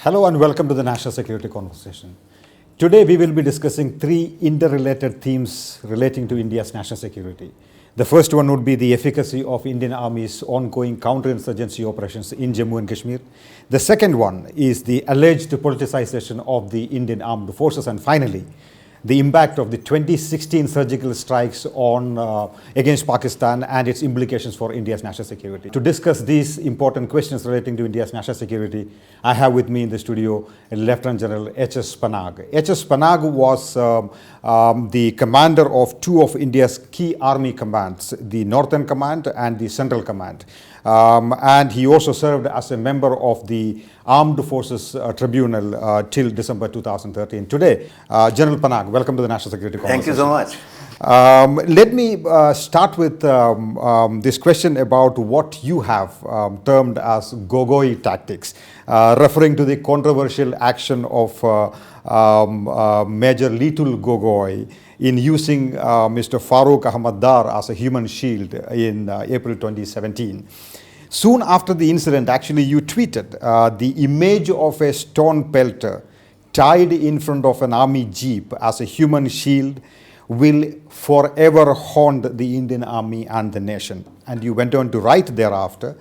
Hello and welcome to the National Security Conversation. Today we will be discussing three interrelated themes relating to India's national security. The first one would be the efficacy of Indian Army's ongoing counter-insurgency operations in Jammu and Kashmir. The second one is the alleged politicization of the Indian armed forces. And finally, the impact of the 2016 surgical strikes against Pakistan and its implications for India's national security. To discuss these important questions relating to India's national security, I have with me in the studio Lieutenant General H.S. Panag. H.S. Panag was the commander of two of India's key army commands, the Northern Command and the Central Command. And he also served as a member of the Armed Forces Tribunal till December 2013. Today, General Panag, welcome to the National Security Conversation. Thank you so much. Let me start with this question about what you have termed as Gogoi tactics, referring to the controversial action of Major Litul Gogoi in using Mr. Farooq Ahmad Dar as a human shield in April 2017. Soon after the incident, actually, you tweeted the image of a stone pelter tied in front of an army jeep as a human shield will forever haunt the Indian Army and the nation. And you went on to write thereafter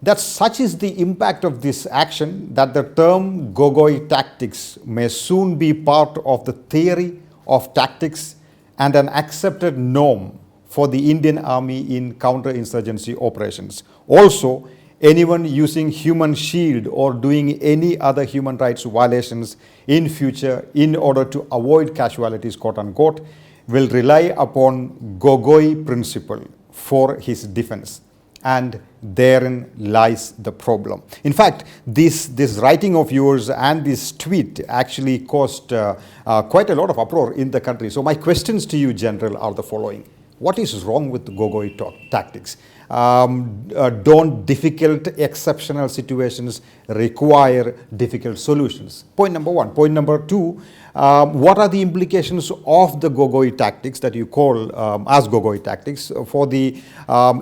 that such is the impact of this action that the term Gogoi tactics may soon be part of the theory of tactics and an accepted norm for the Indian Army in counter-insurgency operations. Also, anyone using human shield or doing any other human rights violations in future in order to avoid casualties, quote unquote, will rely upon Gogoi principle for his defense. And therein lies the problem. In fact, this writing of yours and this tweet actually caused quite a lot of uproar in the country. So my questions to you, General, are the following. What is wrong with Gogoi tactics? Don't difficult, exceptional situations require difficult solutions? Point number one. Point number two, what are the implications of the Gogoi tactics that you call as Gogoi tactics for the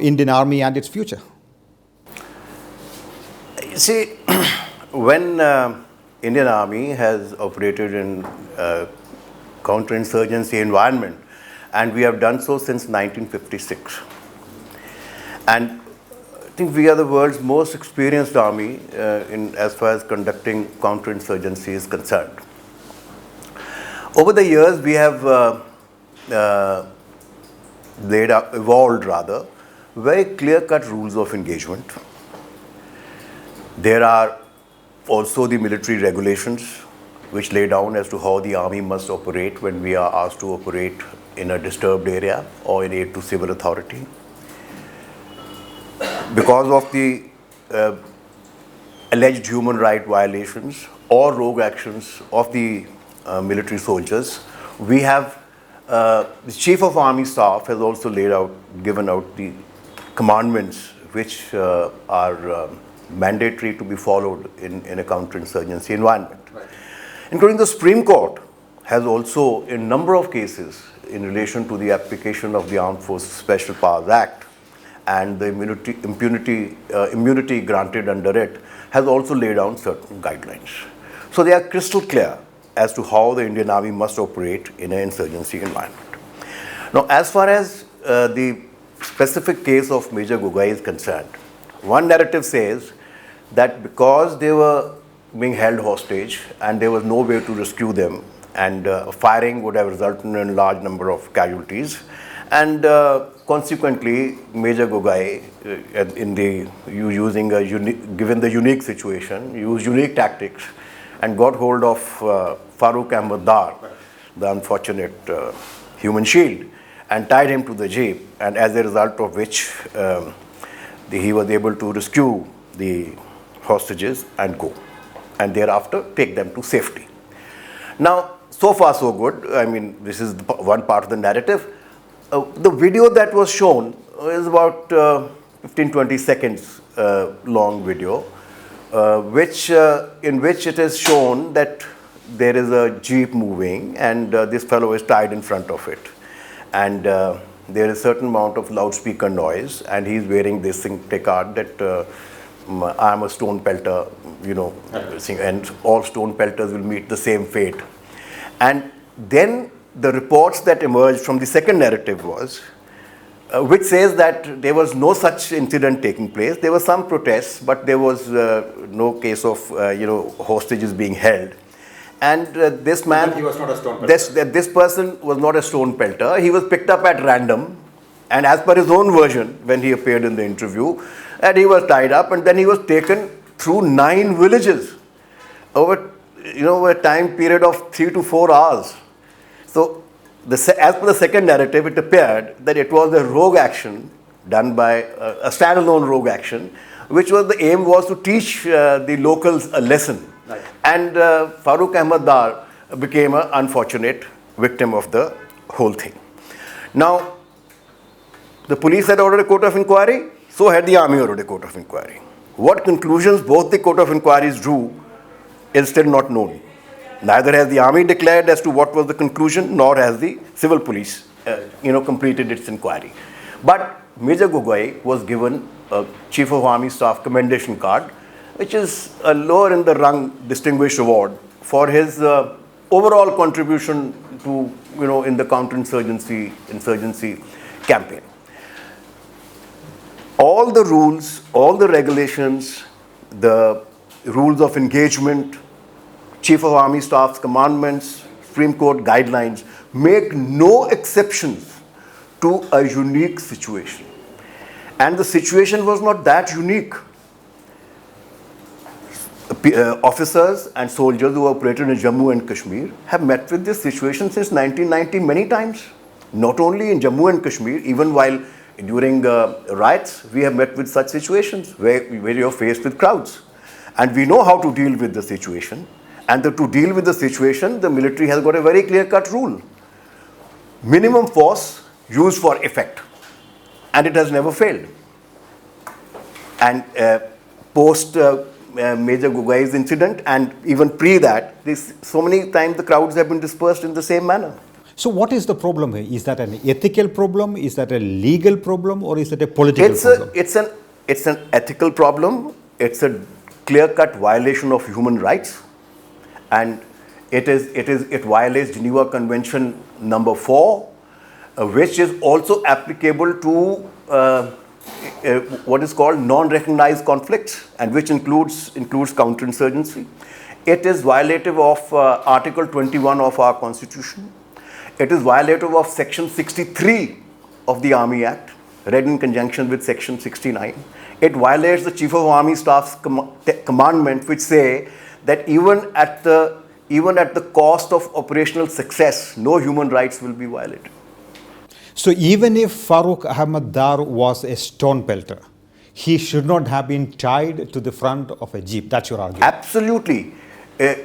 Indian Army and its future? See, when Indian Army has operated in counter-insurgency environment, and we have done so since 1956. And I think we are the world's most experienced army as far as conducting counter-insurgency is concerned. Over the years, we have evolved very clear-cut rules of engagement. There are also the military regulations which lay down as to how the army must operate when we are asked to operate in a disturbed area or in aid to civil authority. Because of the alleged human rights violations or rogue actions of the military soldiers, we have the Chief of Army Staff has also given out the commandments which are mandatory to be followed in a counter-insurgency environment. Right. Including the Supreme Court has also, in a number of cases, in relation to the application of the Armed Forces Special Powers Act and the immunity granted under it, has also laid down certain guidelines. So they are crystal clear as to how the Indian Army must operate in an insurgency environment. Now, as far as the specific case of Major Gogoi is concerned, one narrative says that because they were being held hostage and there was no way to rescue them, and firing would have resulted in a large number of casualties, and consequently Major Gogoi, given the unique situation, used unique tactics and got hold of Farooq Ahmad Dar, the unfortunate human shield, and tied him to the jeep, and as a result of which he was able to rescue the hostages and go, and thereafter take them to safety. Now, so far so good. I mean, this is one part of the narrative. The video that was shown is about 15-20 seconds long video, in which it is shown that there is a jeep moving and this fellow is tied in front of it. And there is a certain amount of loudspeaker noise, and he's wearing this thing, placard that I am a stone pelter, and all stone pelters will meet the same fate. And then the reports that emerged from the second narrative was, which says that there was no such incident taking place. There were some protests, but there was no case of hostages being held. And this man, he was not a stone pelter. This person was not a stone pelter. He was picked up at random, and as per his own version, when he appeared in the interview, and he was tied up, and then he was taken through 9 villages over a time period of 3 to 4 hours. So, as per the second narrative, it appeared that it was a rogue action done by a standalone rogue action, which was the aim was to teach the locals a lesson. Right. And Farooq Ahmad Dar became an unfortunate victim of the whole thing. Now, the police had ordered a court of inquiry, so had the army ordered a court of inquiry. What conclusions both the court of inquiries drew is still not known. Neither has the army declared as to what was the conclusion, nor has the civil police, completed its inquiry. But Major Gogoi was given a Chief of Army Staff Commendation Card, which is a lower in the rung distinguished award for his overall contribution to, in the counter-insurgency campaign. All the rules, all the regulations, the rules of engagement, Chief of Army Staff's commandments, Supreme Court guidelines make no exceptions to a unique situation. And the situation was not that unique. Officers and soldiers who operated in Jammu and Kashmir have met with this situation since 1990 many times. Not only in Jammu and Kashmir, even while during riots, we have met with such situations where you are faced with crowds. And we know how to deal with the situation. And to deal with the situation, the military has got a very clear-cut rule. Minimum force used for effect. And it has never failed. And post Major Gogoi's incident, and even pre that, so many times the crowds have been dispersed in the same manner. So what is the problem here? Is that an ethical problem? Is that a legal problem? Or is it a political problem? It's an ethical problem. It's a clear-cut violation of human rights. And it violates Geneva Convention number 4, which is also applicable to what is called non-recognized conflicts, and which includes counterinsurgency. It is violative of Article 21 of our Constitution. It is violative of Section 63 of the Army Act, read in conjunction with Section 69. It violates the Chief of Army Staff's commandment, which say that even at the cost of operational success, no human rights will be violated. So even if Farooq Ahmad Dar was a stone pelter, he should not have been tied to the front of a jeep. That's your argument? Absolutely.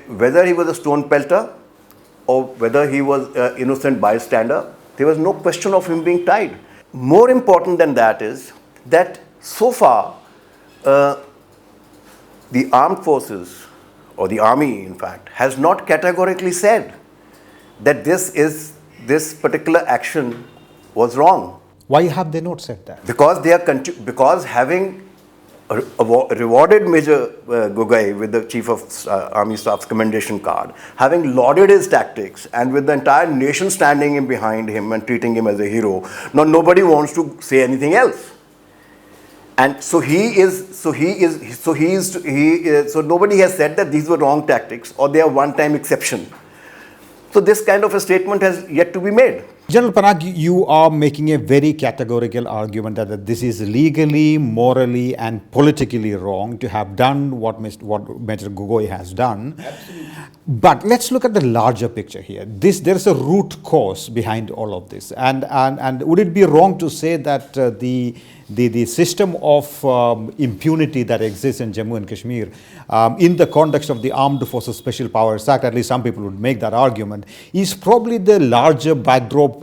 Whether he was a stone pelter or whether he was an innocent bystander, there was no question of him being tied. More important than that is that so far, the armed forces, or the army in fact, has not categorically said that this particular action was wrong. Why have they not said that? Because having rewarded Major Gogoi with the Chief of Army Staff's Commendation Card, having lauded his tactics, and with the entire nation standing in behind him and treating him as a hero, now nobody wants to say anything else. And so nobody has said that these were wrong tactics or they are one-time exception. So this kind of a statement has yet to be made. General Panag, you are making a very categorical argument that this is legally, morally, and politically wrong to have done what Major Gogoi has done. Absolutely. But let's look at the larger picture here. There is a root cause behind all of this. And would it be wrong to say that the system of impunity that exists in Jammu and Kashmir in the context of the Armed Forces Special Powers Act, at least some people would make that argument, is probably the larger backdrop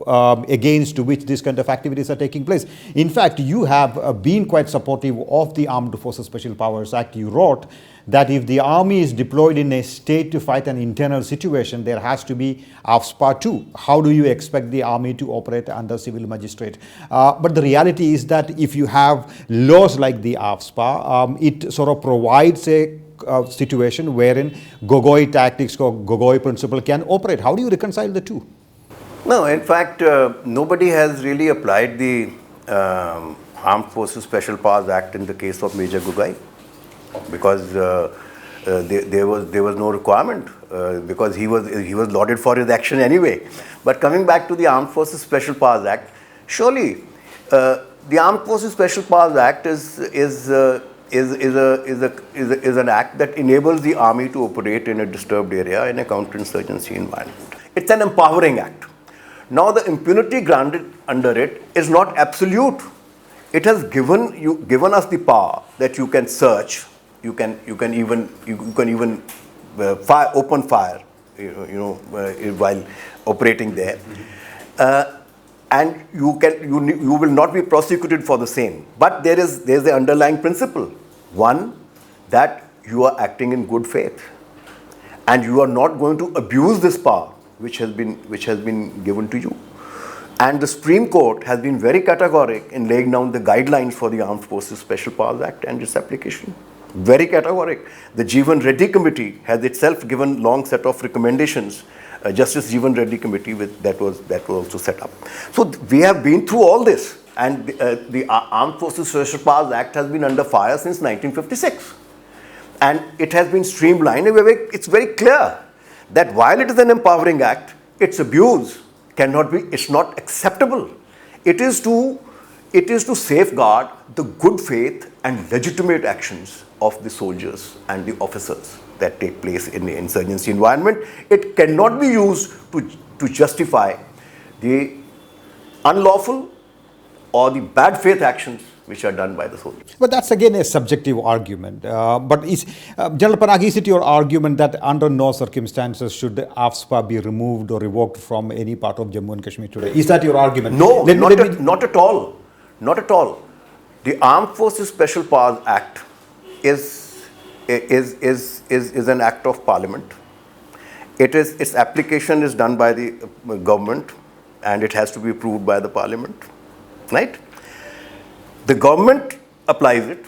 against which this kind of activities are taking place. In fact, you have been quite supportive of the Armed Forces Special Powers Act. You wrote that if the army is deployed in a state to fight an internal situation, there has to be AFSPA too. How do you expect the army to operate under civil magistrate? But the reality is that if you have laws like the AFSPA, it sort of provides a situation wherein Gogoi tactics or Gogoi principle can operate. How do you reconcile the two? No, in fact, nobody has really applied the Armed Forces Special Powers Act in the case of Major Gogoi, because there was no requirement, because he was lauded for his action anyway. But coming back to the Armed Forces Special Powers Act, surely the Armed Forces Special Powers Act is an act that enables the army to operate in a disturbed area in a counter-insurgency environment. It's an empowering act. Now the impunity granted under it is not absolute. It has given us the power that you can search, you can even open fire, while operating there, and you will not be prosecuted for the same. But there's the underlying principle. One, that you are acting in good faith, and you are not going to abuse this power which has been given to you. And the Supreme Court has been very categoric in laying down the guidelines for the Armed Forces Special Powers Act and its application. Very categoric. The Jeevan Reddy Committee has itself given long set of recommendations. Justice Jeevan Reddy Committee that was also set up. So we have been through all this, and the Armed Forces Special Powers Act has been under fire since 1956, and it has been streamlined. It's very clear that while it is an empowering act, its abuse cannot be. It's not acceptable. It is to safeguard the good faith and legitimate actions of the soldiers and the officers that take place in the insurgency environment. It cannot be used to justify the unlawful or the bad faith actions which are done by the soldiers. But that's again a subjective argument. But General Panag, is it your argument that under no circumstances should the AFSPA be removed or revoked from any part of Jammu and Kashmir today? Is that your argument? No, not at all. Not at all. The Armed Forces Special Powers Act is an act of Parliament. Its application is done by the government, and it has to be approved by the Parliament, right? The government applies it.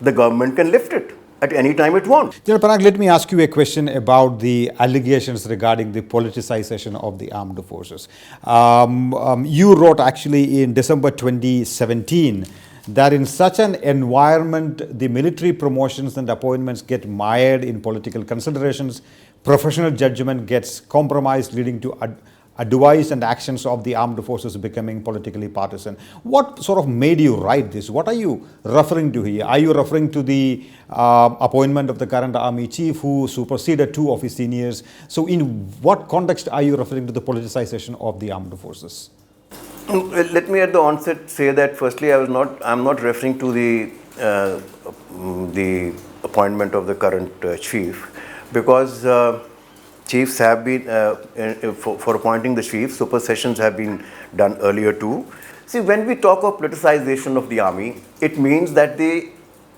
The government can lift it at any time it wants. General Panag, let me ask you a question about the allegations regarding the politicization of the armed forces. You wrote actually in December 2017 that in such an environment, the military promotions and appointments get mired in political considerations, professional judgment gets compromised, leading to advice and actions of the armed forces becoming politically partisan. What sort of made you write this? What are you referring to here? Are you referring to the appointment of the current army chief who superseded two of his seniors? So in what context are you referring to the politicization of the armed forces? Let me at the onset say that firstly, I'm not referring to the appointment of the current chief, because chiefs have been, for appointing the chief, supersessions have been done earlier too. See, when we talk of politicization of the army, it means that the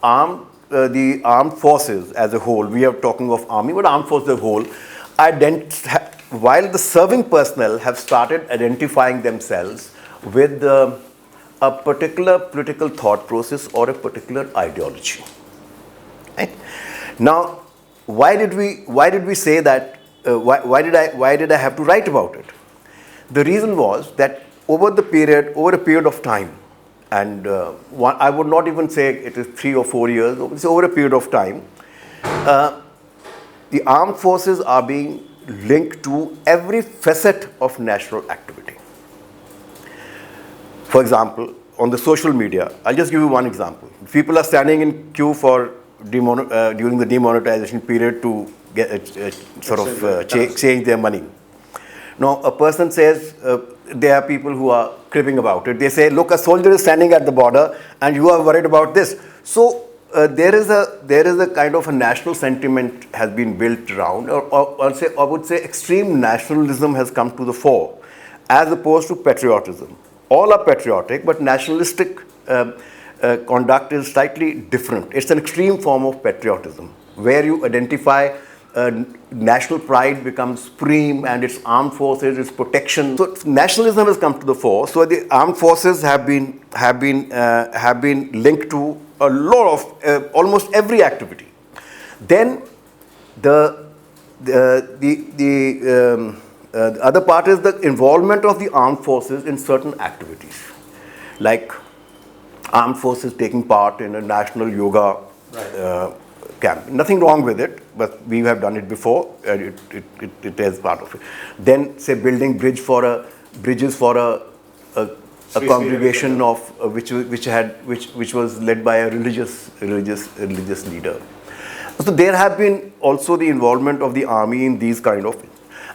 armed forces as a whole, we are talking of army, but armed forces as a whole, while the serving personnel have started identifying themselves with a particular political thought process or a particular ideology. Right? Now, why did we say that? Why did I have to write about it? The reason was that over a period of time, and I would not even say it is 3 or 4 years, it's over a period of time, the armed forces are being linked to every facet of national activity. For example, on the social media, I'll just give you one example. People are standing in queue for during the demonetization period to get change their money. Now, a person says, there are people who are cribbing about it. They say, look, a soldier is standing at the border and you are worried about this. So there is a kind of a national sentiment has been built around, or I would say extreme nationalism has come to the fore, as opposed to patriotism. All are patriotic, but nationalistic conduct is slightly different. It's an extreme form of patriotism. where you identify national pride becomes supreme, and its armed forces, its protection. So nationalism has come to the fore. So the armed forces have been linked to a lot of almost every activity. Then the other part is the involvement of the armed forces in certain activities, like armed forces taking part in a national yoga camp. Nothing wrong with it, but we have done it before, and it is part of it. Then, say, building bridges for a congregation of which was led by a religious leader. So there have been also the involvement of the army in these kind of things,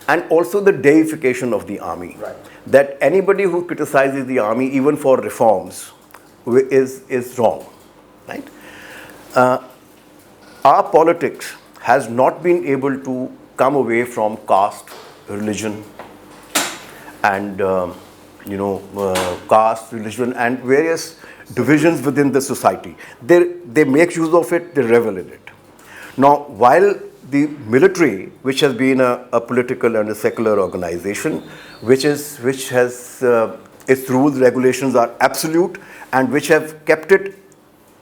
and also the deification of the army. Right. That anybody who criticizes the army, even for reforms, is wrong, right? Our politics has not been able to come away from caste, religion, and caste, religion, and various divisions within the society. They make use of it. They revel in it. Now, while the military, which has been a political and a secular organization, which has its rules, regulations are absolute, and which have kept it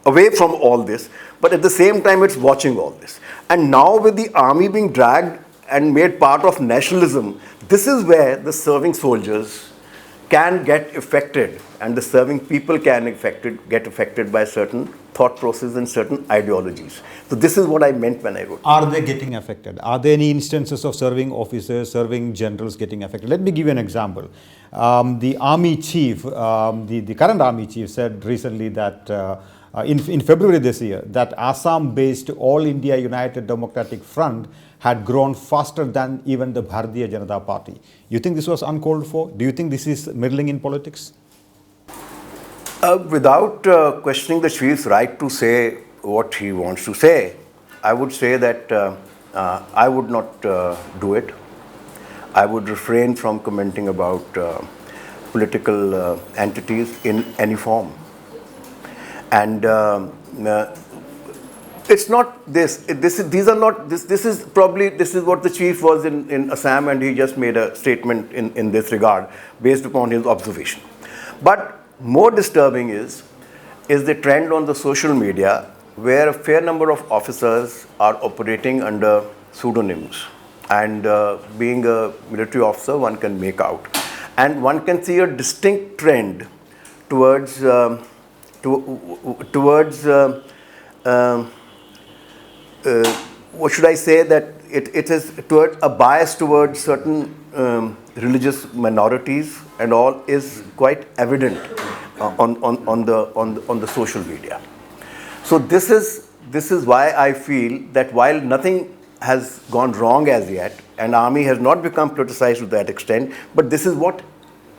away from all this, but at the same time it's watching all this. And now with the army being dragged and made part of nationalism, this is where the serving soldiers can get affected, and the serving people can get affected by certain thought processes and certain ideologies. So this is what I meant when I wrote. Are they getting affected? Are there any instances of serving officers, serving generals getting affected? Let me give you an example. The army chief, the current army chief said recently that in February this year, that Assam-based All India United Democratic Front had grown faster than even the Bharatiya Janata Party. You think this was uncalled for? Do you think this is meddling in politics? Without questioning the chief's right to say what he wants to say, I would say that I would not do it. I would refrain from commenting about political entities in any form. And it's not this. These are not this. This is what the chief was in Assam, and he just made a statement in this regard based upon his observation. But more disturbing is the trend on the social media, where a fair number of officers are operating under pseudonyms, and being a military officer, one can make out, and one can see a distinct trend towards what should I say, that it is toward a bias towards certain religious minorities and all is quite evident on the social media. So this is why I feel that while nothing has gone wrong as yet, and army has not become politicized to that extent, but this is what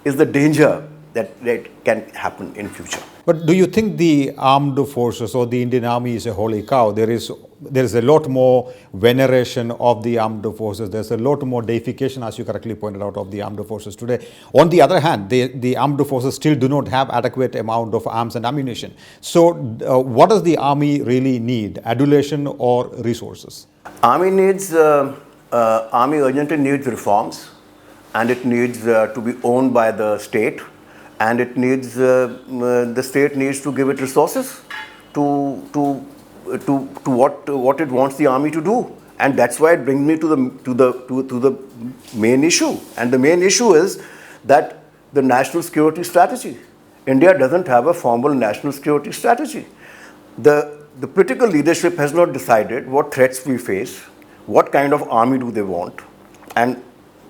is the danger that can happen in future. But do you think the armed forces or the Indian Army is a holy cow? There is a lot more veneration of the armed forces. There's a lot more deification, as you correctly pointed out, of the armed forces today. On the other hand, the armed forces still do not have adequate amount of arms and ammunition. So what does the army really need? Adulation or resources? Army urgently needs reforms, and it needs to be owned by the state. And it needs the state needs to give it resources to what it wants the army to do, and that's why it brings me to the main issue. And the main issue is that the national security strategy. India doesn't have a formal national security strategy. The political leadership has not decided what threats we face, what kind of army do they want, and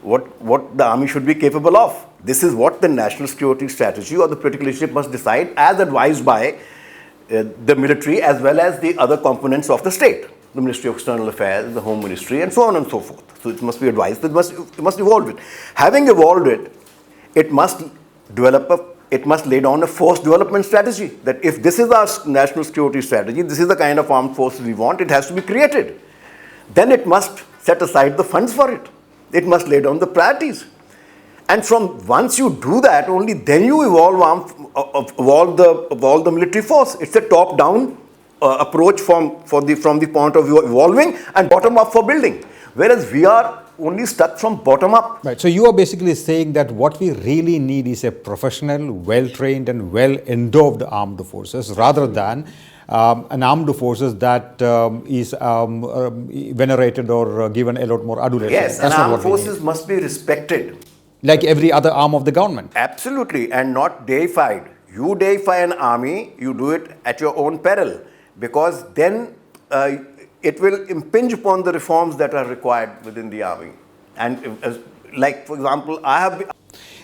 what the army should be capable of. This is what the national security strategy or the political leadership must decide, as advised by the military as well as the other components of the state, the Ministry of External Affairs, the Home Ministry, and so on and so forth. So it must be advised, it must evolve it. Having evolved it, it must lay down a force development strategy, that if this is our national security strategy, this is the kind of armed forces we want, it has to be created. Then it must set aside the funds for it. It must lay down the priorities. And once you do that, only then you evolve the military force. It's a top-down approach from the point of view of evolving, and bottom up for building. Whereas we are only stuck from bottom up. Right. So you are basically saying that what we really need is a professional, well-trained and well-endowed armed forces rather than an armed forces that is venerated or given a lot more adulation. Yes, and armed forces must be respected. Like every other arm of the government. Absolutely, and not deified. You deify an army, you do it at your own peril, because then it will impinge upon the reforms that are required within the army. And like, for example,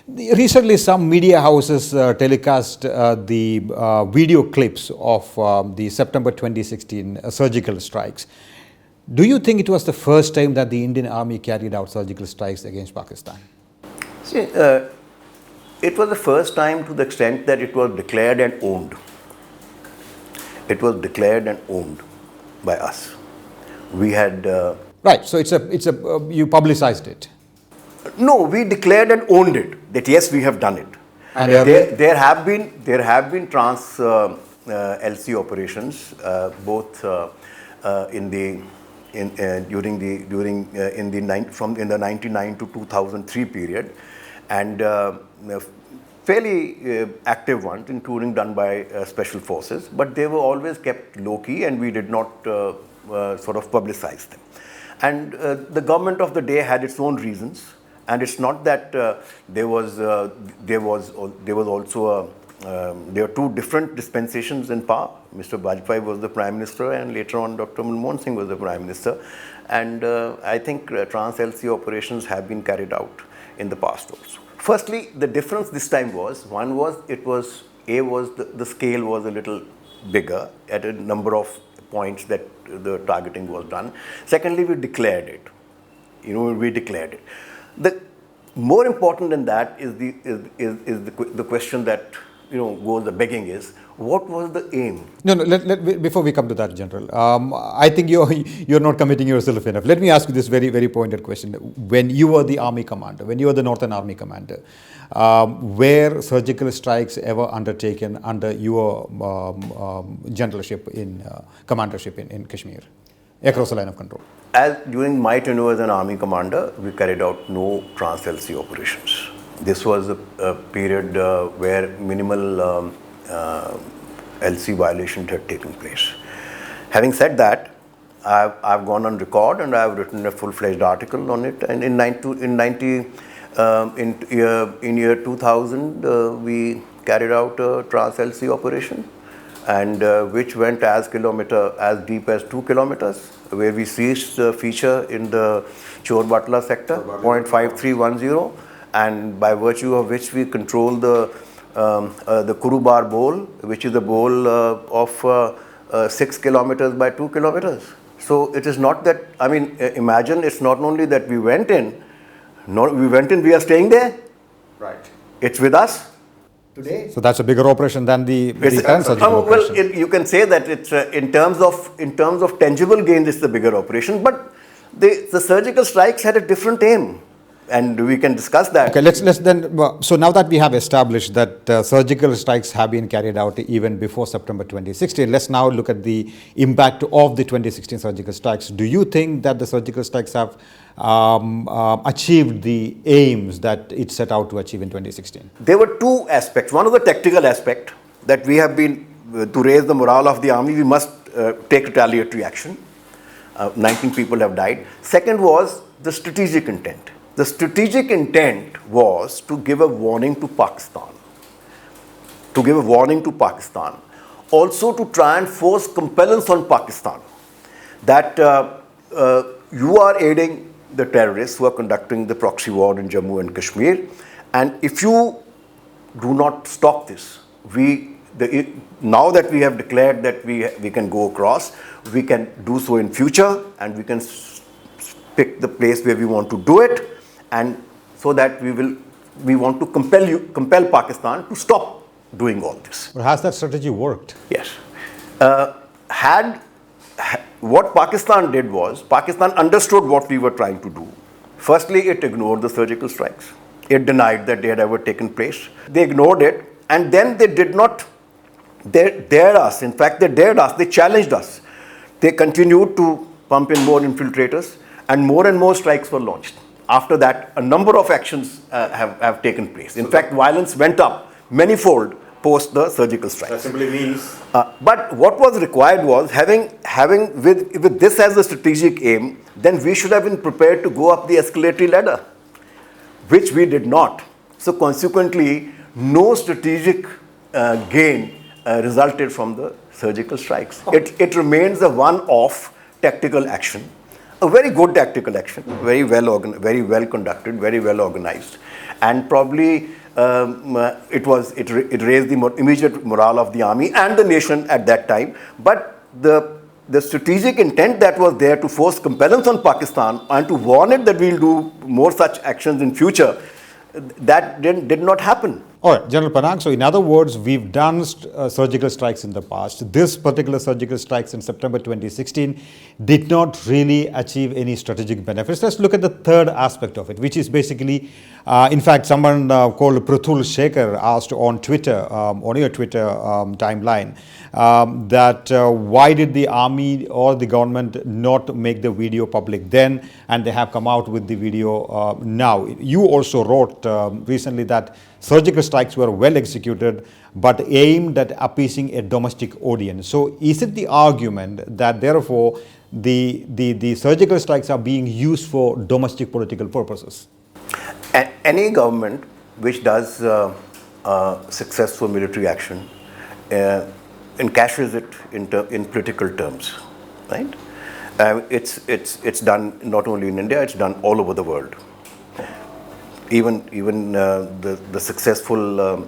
recently some media houses telecast the video clips of the September 2016 surgical strikes. Do you think it was the first time that the Indian Army carried out surgical strikes against Pakistan? See, it was the first time to the extent that it was declared and owned. It was declared and owned by us. We had... Right, so you publicized it. No, we declared and owned it, that yes, we have done it. And there have been trans LC operations, both in the 99 to 2003 period, and fairly active ones, including done by special forces, but they were always kept low-key and we did not sort of publicize them. And the government of the day had its own reasons, and it's not that there were two different dispensations in power. Mr. Vajpayee was the Prime Minister and later on Dr. Manmohan Singh was the Prime Minister, and I think trans LC operations have been carried out in the past also. Firstly, the difference this time was, the scale was a little bigger at a number of points that the targeting was done. Secondly, we declared it. We declared it. The more important than that is the question that goes the begging is, what was the aim? No, before we come to that, General, I think you're not committing yourself enough. Let me ask you this very, very pointed question. When you were the Army commander, when you were the Northern Army commander, were surgical strikes ever undertaken under your generalship commandership in Kashmir, across the line of control? As during my tenure as an Army commander, we carried out no trans LC operations. This was a period where minimal LC violations had taken place. Having said that, I've gone on record and I've written a full-fledged article on it. And in year 2000, we carried out a trans LC operation, and which went as deep as 2 kilometers, where we seized the feature in the Chor-Batla sector, 0.5310, and by virtue of which we control the Kurubar bowl, which is a bowl of 6 kilometers by 2 kilometers. So it is not that, imagine it's not only that we went in, we are staying there. Right. It's with us today. So that's a bigger operation than the current surgical operation. Well, you can say that it's in terms of tangible gains, it's the bigger operation, but the surgical strikes had a different aim. And we can discuss that. Okay, let's then. So now that we have established that surgical strikes have been carried out even before September 2016, let's now look at the impact of the 2016 surgical strikes. Do you think that the surgical strikes have achieved the aims that it set out to achieve in 2016? There were two aspects. One was the tactical aspect, that we have been, to raise the morale of the army, we must take retaliatory action. 19 people have died. Second was the strategic intent. The strategic intent was to give a warning to Pakistan. Also to try and force compellence on Pakistan that you are aiding the terrorists who are conducting the proxy war in Jammu and Kashmir, and if you do not stop this, now that we have declared that we can go across, we can do so in future, and we can pick the place where we want to do it. And so that we want to compel Pakistan to stop doing all this. But has that strategy worked? Yes. What Pakistan did was, Pakistan understood what we were trying to do. Firstly, it ignored the surgical strikes. It denied that they had ever taken place. They ignored it, and then they did not They dared us. In fact, they dared us. They challenged us. They continued to pump in more infiltrators, and more strikes were launched. After that, a number of actions have taken place. In fact, violence went up manifold post the surgical strike. That simply means. But what was required was having with this as a strategic aim, then we should have been prepared to go up the escalatory ladder, which we did not. So consequently, no strategic gain resulted from the surgical strikes. It remains a one-off tactical action, a very good tactical action, very well conducted, very well organized, and probably it raised the immediate morale of the army and the nation at that time. But the strategic intent that was there to force compellence on Pakistan and to warn it that we'll do more such actions in future, that did not happen. All right, General Panang, so in other words, we've done surgical strikes in the past. This particular surgical strikes in September 2016 did not really achieve any strategic benefits. Let's look at the third aspect of it, which is basically, in fact, someone called Prathul Shekhar asked on Twitter, on your Twitter timeline, that why did the army or the government not make the video public then, and they have come out with the video now. You also wrote recently that surgical strikes were well executed but aimed at appeasing a domestic audience. So is it the argument that therefore the surgical strikes are being used for domestic political purposes? Any government which does successful military action encashes it in political terms, right? It's done not only in India, it's done all over the world. Even the successful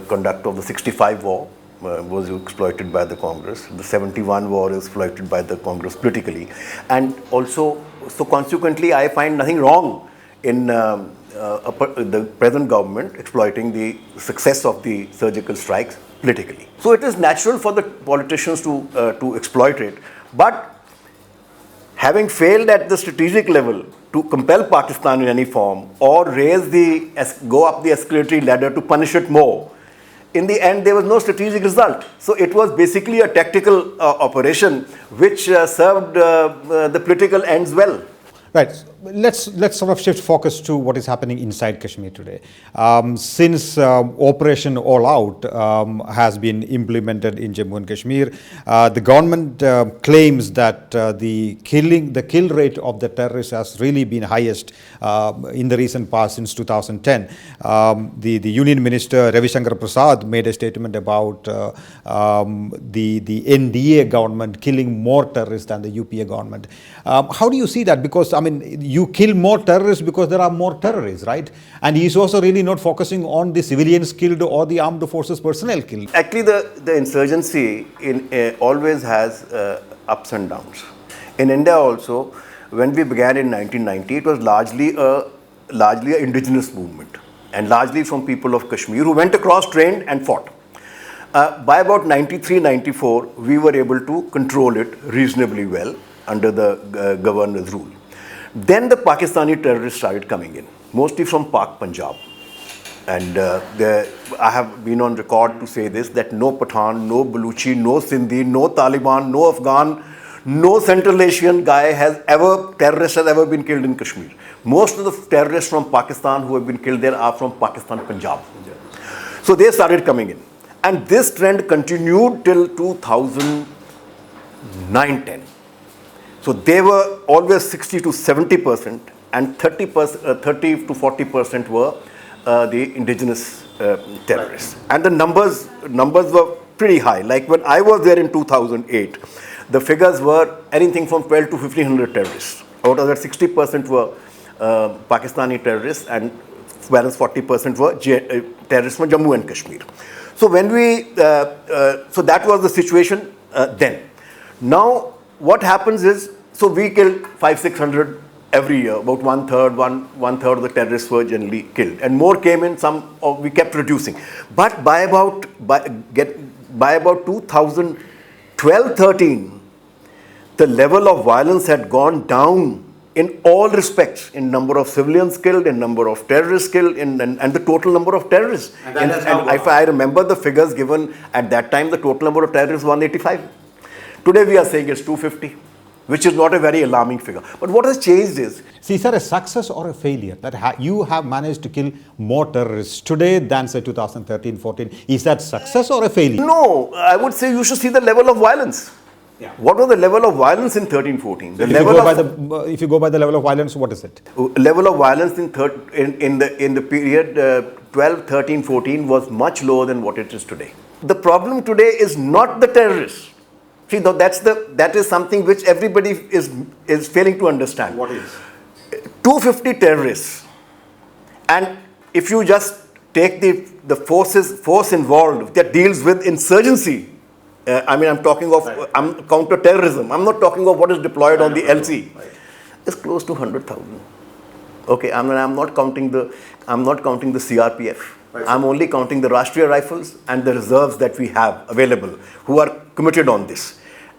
conduct of the 65 war was exploited by the Congress. The 71 war is exploited by the Congress politically, and also so consequently I find nothing wrong in the present government exploiting the success of the surgical strikes politically. So it is natural for the politicians to exploit it, but having failed at the strategic level to compel Pakistan in any form or go up the escalatory ladder to punish it more, in the end there was no strategic result. So it was basically a tactical operation which served the political ends well. Right. Let's sort of shift focus to what is happening inside Kashmir today. Since Operation All Out has been implemented in Jammu and Kashmir, the government claims that the kill rate of the terrorists has really been highest in the recent past since 2010. The Union Minister Ravi Shankar Prasad made a statement about the NDA government killing more terrorists than the UPA government. How do you see that? Because I mean, you kill more terrorists because there are more terrorists, right? And he's also really not focusing on the civilians killed or the armed forces personnel killed. Actually, the insurgency always has ups and downs. In India also, when we began in 1990, it was largely an indigenous movement, and largely from people of Kashmir who went across, trained and fought. By about 93-94, we were able to control it reasonably well under the governor's rule. Then the Pakistani terrorists started coming in, mostly from Pak Punjab. And I have been on record to say this, that no Pathan, no Baluchi, no Sindhi, no Taliban, no Afghan, no Central Asian terrorist has ever been killed in Kashmir. Most of the terrorists from Pakistan who have been killed there are from Pakistan, Punjab. So they started coming in. And this trend continued till 2009-10. So they were always 60 to 70%, and 30 to 40% were the indigenous terrorists. And the numbers were pretty high. Like when I was there in 2008, the figures were anything from 12 to 1500 terrorists. Out of that, 60% were Pakistani terrorists, and balance 40% were terrorists from Jammu and Kashmir. So when so that was the situation then. Now what happens is, so we killed 500-600 every year, about one third of the terrorists were generally killed, and more came in. We kept reducing, but by about 2012-13, the level of violence had gone down in all respects, in number of civilians killed, in number of terrorists killed, and the total number of terrorists. And if I remember the figures given at that time, the total number of terrorists was 185. Today we are saying it's 250, which is not a very alarming figure. But what has changed is... See, is that a success or a failure? That you have managed to kill more terrorists today than, say, 2013-14. Is that success or a failure? No, I would say you should see the level of violence. Yeah. What was the level of violence in 13-14? If you go by the level of violence, what is it? Level of violence in the period 12-13-14 was much lower than what it is today. The problem today is not the terrorists. See, that is something which everybody is failing to understand. What is? 250 terrorists, and if you just take the force involved that deals with insurgency, I'm talking of counter-terrorism. I'm not talking of what is deployed on the LC. Right. It's close to 100,000. Okay, I'm not counting the CRPF. Right. I'm only counting the Rashtriya Rifles and the reserves that we have available who are committed on this,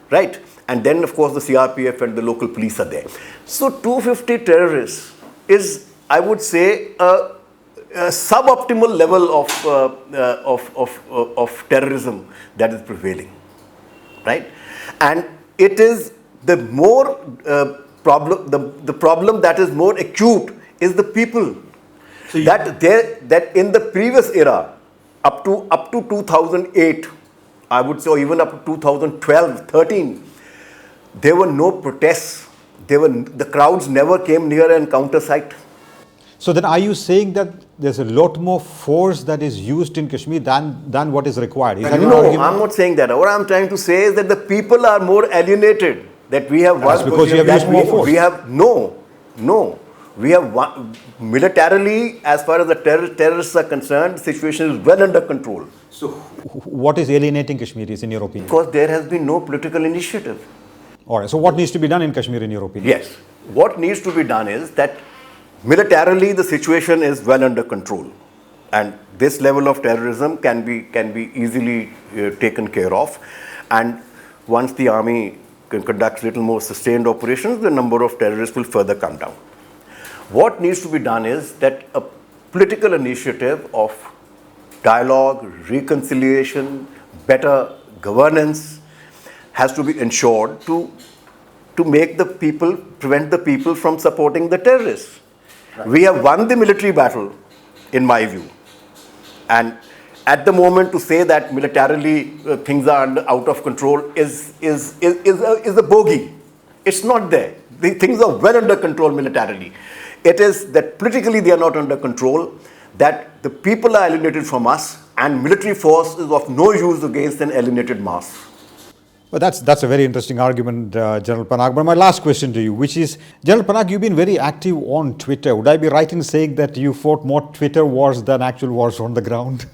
right? And then, of course, the CRPF and the local police are there. So 250 terrorists is, I would say, a suboptimal level of terrorism that is prevailing, right? And it is the more problem. The problem that is more acute is the people. So that in the previous era, up to 2008, I would say, or even up to 2012-13, there were no protests. The crowds never came near an encounter site. So then are you saying that there's a lot more force that is used in Kashmir than what is required? No, I'm not saying that. What I'm trying to say is that the people are more alienated. That we have... That's because you have used more force. We have... No. We have militarily, as far as the terrorists are concerned, the situation is well under control. So what is alienating Kashmiris in your opinion? Because there has been no political initiative. All right. So what needs to be done in Kashmir in your opinion? Yes. What needs to be done is that militarily the situation is well under control. And this level of terrorism can be easily taken care of. And once the army conducts little more sustained operations, the number of terrorists will further come down. What needs to be done is that a political initiative of dialogue, reconciliation, better governance has to be ensured to make the people, prevent the people from supporting the terrorists. Right. We have won the military battle, in my view. And at the moment, to say that militarily things are out of control is a bogey. It's not there. The things are well under control militarily. It is that politically they are not under control, that the people are alienated from us, and military force is of no use against an alienated mass. Well, that's a very interesting argument, General Panag. But my last question to you, which is, General Panag, you've been very active on Twitter. Would I be right in saying that you fought more Twitter wars than actual wars on the ground?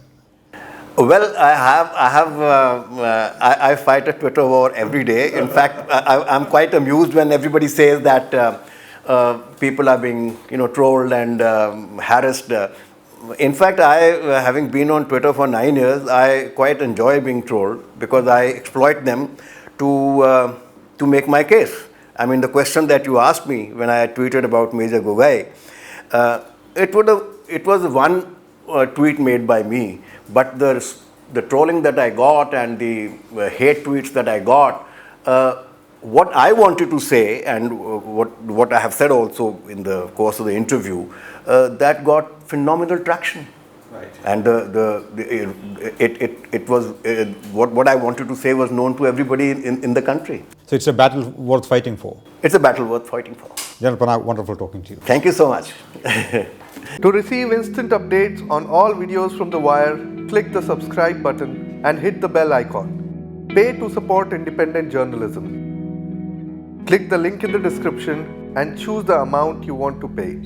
Well, I fight a Twitter war every day. In fact, I'm quite amused when everybody says that people are being, trolled and harassed. In fact, having been on Twitter for 9 years, I quite enjoy being trolled because I exploit them to make my case. I mean, the question that you asked me when I tweeted about Major Gogoi, it was one tweet made by me, but the trolling that I got and the hate tweets that I got, what I wanted to say and what I have said also in the course of the interview, that got phenomenal traction. Right. And it was what I wanted to say was known to everybody in the country. So it's a battle worth fighting for. It's a battle worth fighting for. General Panag, wonderful talking to you. Thank you so much. To receive instant updates on all videos from The Wire, click the subscribe button and hit the bell icon. Pay to support independent journalism. Click the link in the description and choose the amount you want to pay.